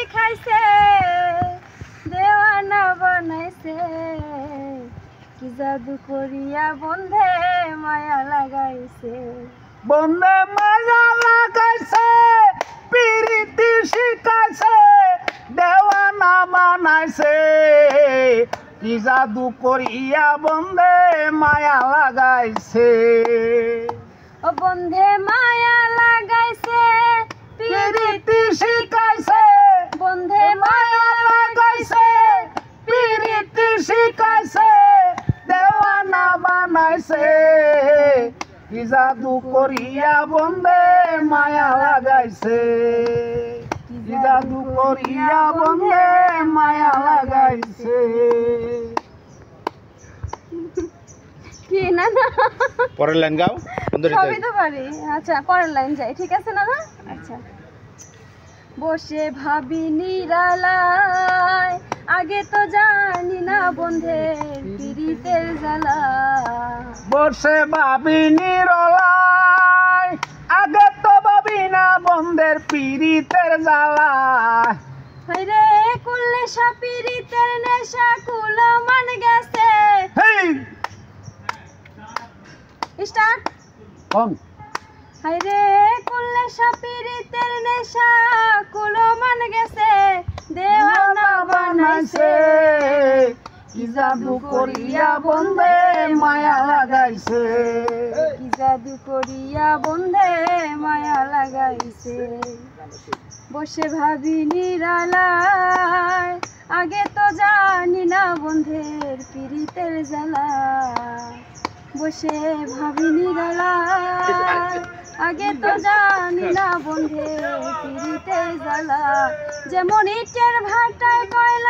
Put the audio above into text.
শিখাইছে দেওয়ানা বানাইছে কি জাদু করিয়া বন্ধে মায়া লাগাইছে বন্ধে মায়া লাগাইছে পিরিতি শিখাইছে দেওয়ানা বানাইছে কি জাদু করিয়া বন্ধে মায়া লাগাইছে ও বন্ধে মায়া লাগাইছে পিরিতি শিখাইছে বন্ধে মায়া লাগাইছে পিরিতি শিখাইছে দেওয়ানা বানাইছে কি জাদু করিয়া বন্ধে মায়া লাগাইছে কি জাদু করিয়া বন্ধে মায়া লাগাইছে কি না না পরের লাইন গাও সুন্দরী সবই তো পারি আচ্ছা পরের লাইন যাই ঠিক আছে না আচ্ছা বসে ভাবি নিরালায় আগে তো জানি না বন্ধের পিরিতের জ্বালা বসে ভাবি নিরলায় আগে তো ভাবি না বন্ধের পিরিতের জ্বালা রে কুল্লে সাপিরিতের নেশা কুলো মান গেছে হেই স্টার্ট কম রে কুল্লে সাপিরিতের নেশা কুলো মান গেছে দেওয়ানা বানাইছে কি জাদু করিয়া বন্ধে মায়া লাগাইছে কি জাদু করিয়া বন্ধে মায়া লাগাইছে বসে ভাবি নিরালায় আগে তো জানি না বন্ধের পিরিতের জ্বালা বসে ভাবি নিরালায় আগে তো জানি না বন্ধের পিরিতের জ্বালা যেমন ইটের ভাটায় কয়লা